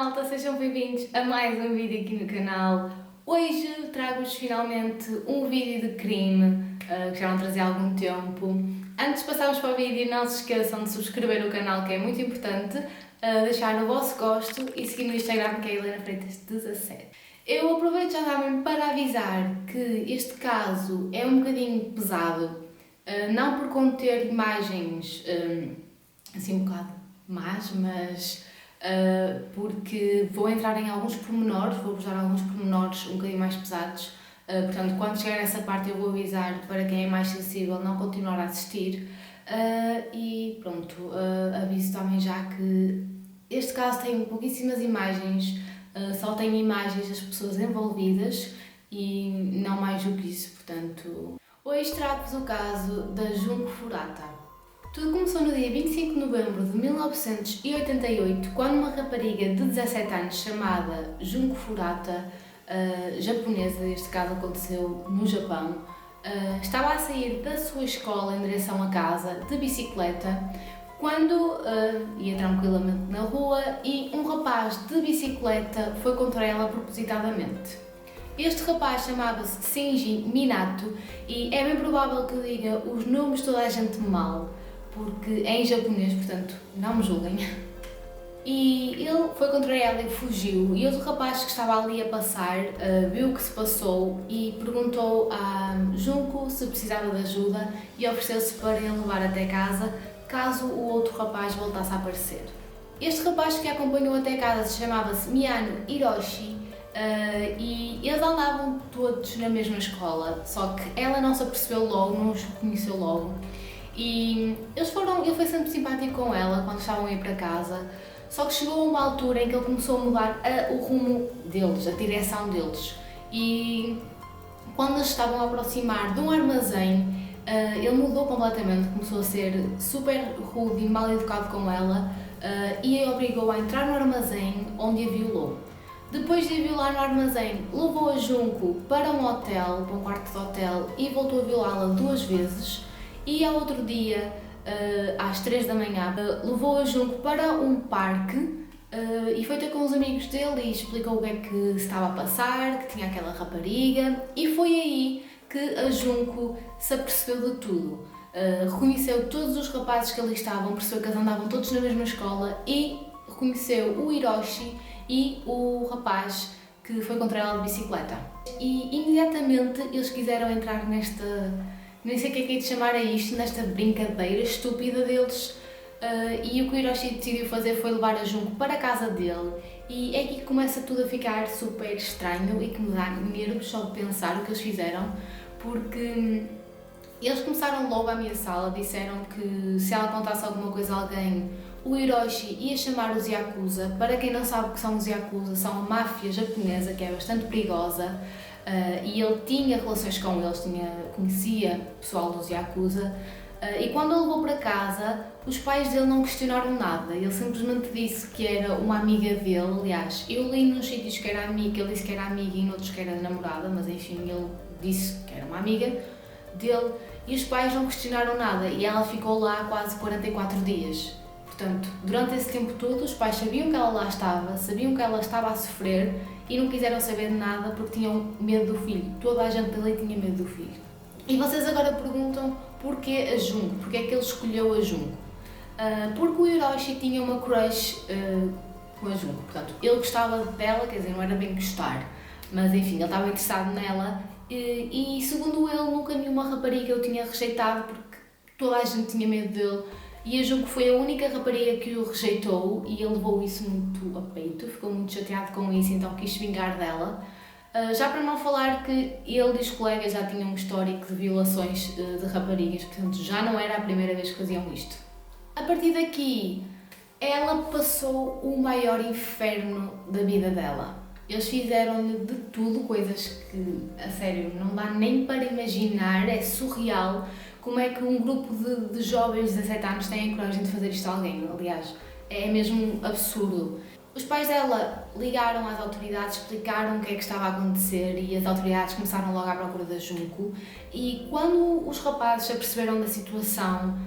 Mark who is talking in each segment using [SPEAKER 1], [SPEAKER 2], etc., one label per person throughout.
[SPEAKER 1] malta, sejam bem-vindos a mais um vídeo aqui no canal. Hoje trago-vos finalmente um vídeo de crime que já não trazia há algum tempo. Antes de passarmos para o vídeo, não se esqueçam de subscrever o canal, que é muito importante, deixar o vosso gosto e seguir no Instagram, que é Helena Freitas 17. Eu aproveito já também para avisar que este caso é um bocadinho pesado, não por conter imagens assim um bocado más, mas porque vou entrar em alguns pormenores, vou-vos dar alguns pormenores um bocadinho mais pesados, portanto quando chegar a essa parte eu vou avisar para quem é mais sensível não continuar a assistir, e pronto, aviso também já que este caso tem pouquíssimas imagens, só tem imagens das pessoas envolvidas e não mais do que isso, portanto... Hoje trago-vos o caso da Junko Furuta. Tudo começou no dia 25 de novembro de 1988, quando uma rapariga de 17 anos chamada Junko Furuta, japonesa, este caso aconteceu no Japão, estava a sair da sua escola em direção a casa de bicicleta, quando ia tranquilamente na rua e um rapaz de bicicleta foi contra ela propositadamente. Este rapaz chamava-se Shinji Minato e é bem provável que eu diga os nomes de toda a gente mal, porque é em japonês, portanto não me julguem. E ele foi contra ela e fugiu, e outro rapaz que estava ali a passar viu o que se passou e perguntou à Junko se precisava de ajuda e ofereceu-se para ele levar até casa, caso o outro rapaz voltasse a aparecer. Este rapaz que a acompanhou até casa chamava-se Miyano Hiroshi, e eles andavam todos na mesma escola, só que ela não se apercebeu logo, não os reconheceu logo. E ele foi sempre simpático com ela quando estavam a ir para casa, só que chegou a uma altura em que ele começou a mudar o rumo deles, a direção deles. E quando eles estavam a aproximar de um armazém, ele mudou completamente, começou a ser super rude e mal educado com ela, e a obrigou a entrar no armazém, onde a violou. Depois de a violar no armazém, levou a Junko para um hotel, para um quarto de hotel, e voltou a violá-la 2 vezes. E ao outro dia, às 3 da manhã, levou a Junko para um parque e foi ter com os amigos dele e explicou o que é que se estava a passar, que tinha aquela rapariga, e foi aí que a Junko se apercebeu de tudo. Reconheceu todos os rapazes que ali estavam, percebeu que eles andavam todos na mesma escola e reconheceu o Hiroshi e o rapaz que foi contra ela de bicicleta. E imediatamente eles quiseram entrar nesta... nem sei o que é de chamar a isto, nesta brincadeira estúpida deles, e o que o Hiroshi decidiu fazer foi levar a Junko para a casa dele, e é aqui que começa tudo a ficar super estranho e que me dá nervos só de pensar o que eles fizeram, porque eles começaram logo a ameaçá-la, disseram que se ela contasse alguma coisa a alguém, o Hiroshi ia chamar os Yakuza. Para quem não sabe o que são os Yakuza, são uma máfia japonesa que é bastante perigosa, e ele tinha relações com eles, conhecia o pessoal dos Yakuza, e quando ele levou para casa, os pais dele não questionaram nada, ele simplesmente disse que era uma amiga dele. Aliás, eu li nos sítios que era amiga, ele disse que era amiga e noutros que era namorada, mas enfim, ele disse que era uma amiga dele, e os pais não questionaram nada, e ela ficou lá quase 44 dias. Portanto, durante esse tempo todo, os pais sabiam que ela lá estava, sabiam que ela estava a sofrer e não quiseram saber de nada porque tinham medo do filho. Toda a gente ali tinha medo do filho. E vocês agora perguntam porquê a Junko, porque é que ele escolheu a Junko? Porque o Hiroshi tinha uma crush com a Junko, portanto, ele gostava dela, quer dizer, não era bem gostar, mas enfim, ele estava interessado nela, e segundo ele, nunca nenhuma rapariga o tinha rejeitado porque toda a gente tinha medo dele. E a Junko foi a única rapariga que o rejeitou e ele levou isso muito a peito, ficou muito chateado com isso, então quis vingar dela. Já para não falar que ele e os colegas já tinham um histórico de violações de raparigas, portanto já não era a primeira vez que faziam isto. A partir daqui, ela passou o maior inferno da vida dela. Eles fizeram-lhe de tudo, coisas que, a sério, não dá nem para imaginar, é surreal. Como é que um grupo de jovens de 17 anos têm a coragem de fazer isto a alguém? Aliás, é mesmo absurdo. Os pais dela ligaram às autoridades, explicaram o que é que estava a acontecer e as autoridades começaram logo à procura da Junko. E quando os rapazes se aperceberam da situação,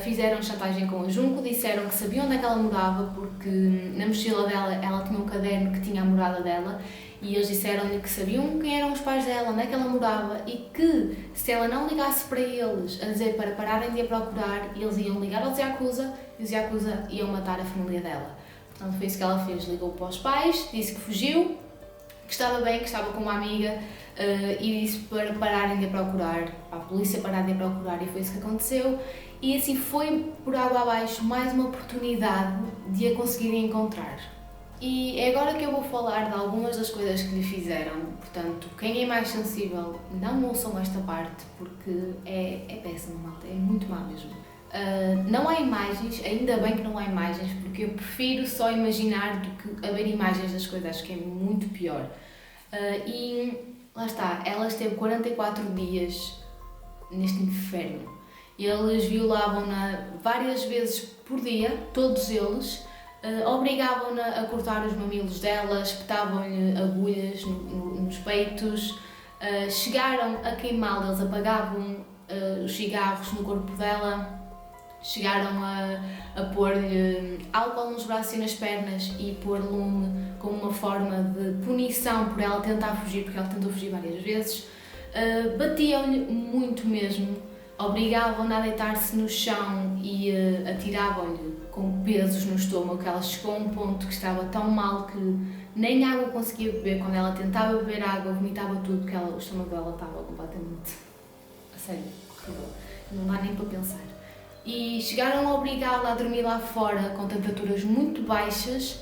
[SPEAKER 1] fizeram chantagem com a Junko, disseram que sabiam onde é que ela morava, porque na mochila dela ela tinha um caderno que tinha a morada dela, e eles disseram-lhe que sabiam quem eram os pais dela, onde é que ela morava, e que se ela não ligasse para eles a dizer para pararem de a procurar, eles iam ligar ao Yakuza e os Yakuza iam matar a família dela. Portanto, foi isso que ela fez, ligou para os pais, disse que fugiu, que estava bem, que estava com uma amiga, e disse para pararem de a procurar, para a polícia parar de a procurar, e foi isso que aconteceu. E assim foi por água abaixo mais uma oportunidade de a conseguirem encontrar. E é agora que eu vou falar de algumas das coisas que lhe fizeram, portanto, quem é mais sensível, não ouçam esta parte, porque é péssimo, malta, é muito má mesmo. Não há imagens, ainda bem que não há imagens, porque eu prefiro só imaginar do que haver imagens das coisas, acho que é muito pior. E lá está, ela esteve 44 dias neste inferno. Eles violavam-na várias vezes por dia, todos eles, obrigavam-na a cortar os mamilos dela, espetavam-lhe agulhas nos peitos, chegaram a queimá-la, eles apagavam os cigarros no corpo dela, chegaram a pôr-lhe álcool nos braços e nas pernas e pôr lume como uma forma de punição por ela tentar fugir, porque ela tentou fugir várias vezes. Batiam-lhe muito mesmo, obrigavam-na a deitar-se no chão e atiravam-lhe com pesos no estômago, que ela chegou a um ponto que estava tão mal que nem água conseguia beber. Quando ela tentava beber água, vomitava tudo, porque o estômago dela estava completamente, a sério, horrível, não dá nem para pensar. E chegaram a obrigá-la a dormir lá fora com temperaturas muito baixas,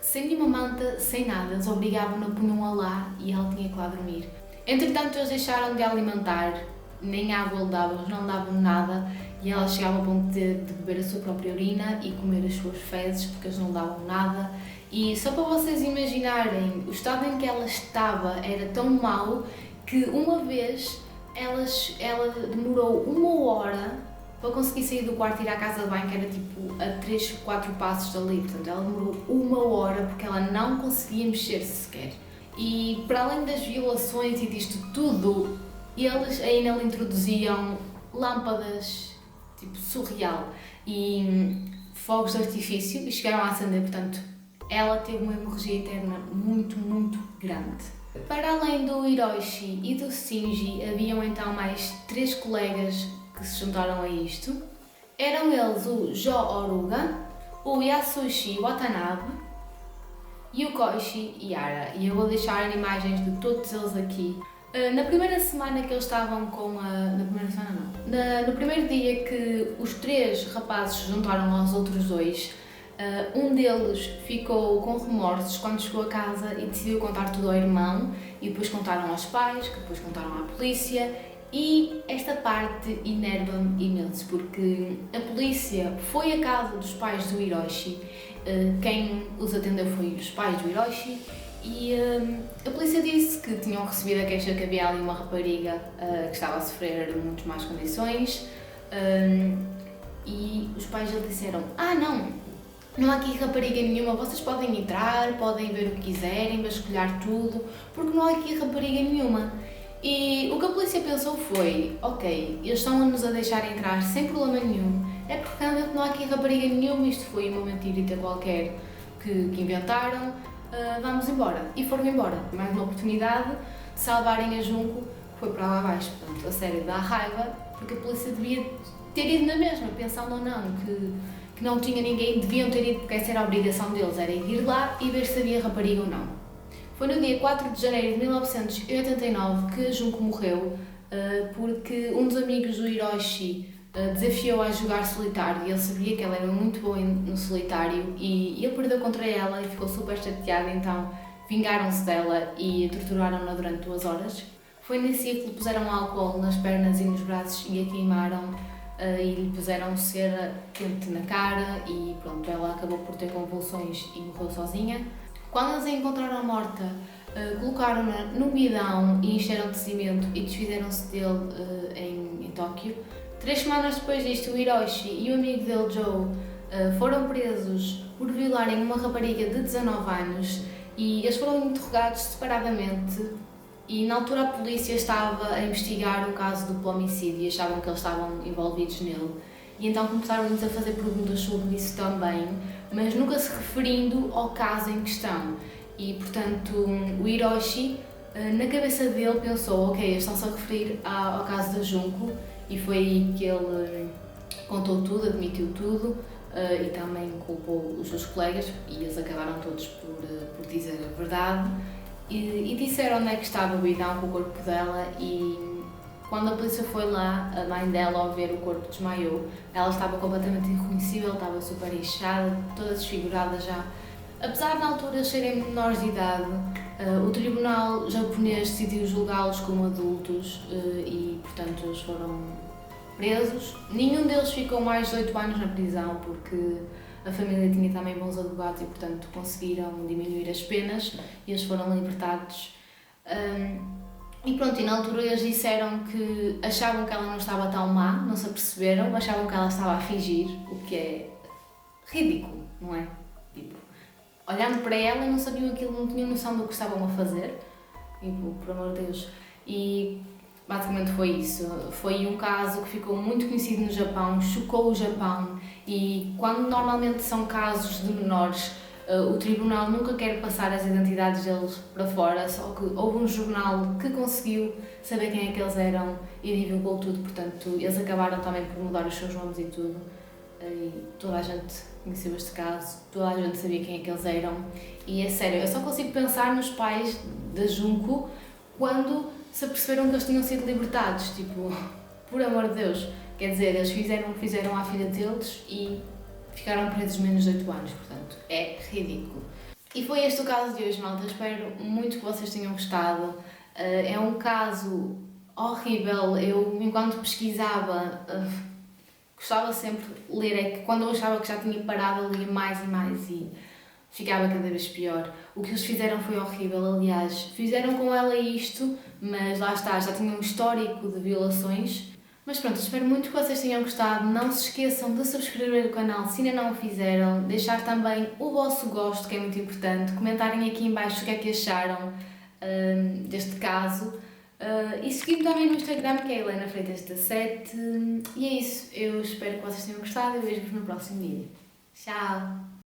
[SPEAKER 1] sem nenhuma manta, sem nada. Eles obrigavam-na a punham-a lá e ela tinha que lá dormir. Entretanto, eles deixaram de a alimentar, nem água lhe davam, eles não davam nada, e ela chegava ao ponto de beber a sua própria urina e comer as suas fezes, porque eles não davam nada. E só para vocês imaginarem, o estado em que ela estava era tão mau que uma vez ela demorou 1 hora para conseguir sair do quarto e ir à casa de banho, que era tipo a 3, 4 passos dali. Portanto, ela demorou 1 hora porque ela não conseguia mexer-se sequer. E para além das violações e disto tudo, eles ainda lhe introduziam lâmpadas, tipo surreal, e fogos de artifício, e chegaram a acender. Portanto, ela teve uma hemorragia interna muito, muito grande. Para além do Hiroshi e do Shinji, haviam então mais 3 colegas que se juntaram a isto. Eram eles o Jo Oruga, o Yasushi Watanabe e o Koichi Yara. E eu vou deixar imagens de todos eles aqui. Na primeira semana que eles estavam com a... Na primeira semana não. No primeiro dia que os 3 rapazes se juntaram aos outros 2, um deles ficou com remorsos quando chegou a casa e decidiu contar tudo ao irmão, e depois contaram aos pais, que depois contaram à polícia, e esta parte enerva-me imenso, porque a polícia foi à casa dos pais do Hiroshi, quem os atendeu foi os pais do Hiroshi, e a polícia disse que tinham recebido a queixa que havia ali uma rapariga que estava a sofrer muito más condições, e os pais lhe disseram: não há aqui rapariga nenhuma, vocês podem entrar, podem ver o que quiserem, vasculhar tudo, porque não há aqui rapariga nenhuma. E o que a polícia pensou foi: ok, eles estão-nos a deixar entrar sem problema nenhum, é porque realmente não há aqui rapariga nenhuma, isto foi uma mentirita qualquer que inventaram, vamos embora. E foram embora. Mais uma oportunidade de salvarem a Junko, que foi para lá abaixo. Portanto, a sério, dá raiva, porque a polícia devia ter ido na mesma, pensando ou não, que não tinha ninguém, deviam ter ido, porque essa era a obrigação deles, era ir lá e ver se havia rapariga ou não. Foi no dia 4 de janeiro de 1989 que a Junko morreu, porque um dos amigos do Hiroshi desafiou-a a jogar solitário, e ele sabia que ela era muito boa no solitário, e ele perdeu contra ela e ficou super chateado. Então vingaram-se dela e torturaram-na durante 2 horas. Foi nesse dia que lhe puseram álcool nas pernas e nos braços e a queimaram, e lhe puseram cera quente na cara, e pronto, ela acabou por ter convulsões e morreu sozinha. Quando eles a encontraram morta, colocaram-na num bidão e encheram de cimento e desfizeram-se dele em Tóquio. 3 semanas depois disto, o Hiroshi e o amigo dele, Joe, foram presos por violarem uma rapariga de 19 anos, e eles foram interrogados separadamente E na altura a polícia estava a investigar o caso do homicídio e achavam que eles estavam envolvidos nele. E então começaram-nos a fazer perguntas sobre isso também, mas nunca se referindo ao caso em questão. E portanto o Hiroshi, na cabeça dele, pensou: ok, eles estão-se a referir ao caso da Junko, e foi aí que ele contou tudo, admitiu tudo. E também culpou os seus colegas, e eles acabaram todos por dizer a verdade. E disseram onde é que estava o bidão com o corpo dela, e quando a polícia foi lá, a mãe dela, ao ver o corpo, desmaiou. Ela estava completamente irreconhecível, estava super inchada, toda desfigurada já. Apesar de na altura eles serem menores de idade, o tribunal japonês decidiu julgá-los como adultos e, portanto, eles foram presos. Nenhum deles ficou mais de 8 anos na prisão, porque a família tinha também bons advogados e, portanto, conseguiram diminuir as penas e eles foram libertados. E pronto, e na altura eles disseram que achavam que ela não estava tão má, não se aperceberam, achavam que ela estava a fingir, o que é ridículo, não é? Tipo, olhando para ela não sabiam aquilo, não tinham noção do que estavam a fazer, tipo, por amor de Deus. E basicamente foi isso. Foi um caso que ficou muito conhecido no Japão, chocou o Japão, e quando normalmente são casos de menores, o tribunal nunca quer passar as identidades deles para fora, só que houve um jornal que conseguiu saber quem é que eles eram e divulgou tudo, portanto eles acabaram também por mudar os seus nomes e tudo, e toda a gente conheceu este caso, toda a gente sabia quem é que eles eram. E é sério, eu só consigo pensar nos pais da Junko quando se aperceberam que eles tinham sido libertados, tipo, por amor de Deus, quer dizer, eles fizeram o que fizeram à filha deles e ficaram presos menos de 8 anos, portanto, é ridículo. E foi este o caso de hoje, malta. Espero muito que vocês tenham gostado. É um caso horrível. Eu, enquanto pesquisava, gostava sempre de ler. É que quando eu achava que já tinha parado, eu lia mais e mais e ficava cada vez pior. O que eles fizeram foi horrível, aliás. Fizeram com ela isto, mas lá está, já tinha um histórico de violações. Mas pronto, espero muito que vocês tenham gostado. Não se esqueçam de subscrever o canal se ainda não o fizeram, deixar também o vosso gosto, que é muito importante, comentarem aqui em baixo o que é que acharam deste caso, e seguir-me também no Instagram, que é Helena Freitas 17. E é isso, eu espero que vocês tenham gostado e vejo-vos no próximo vídeo. Tchau!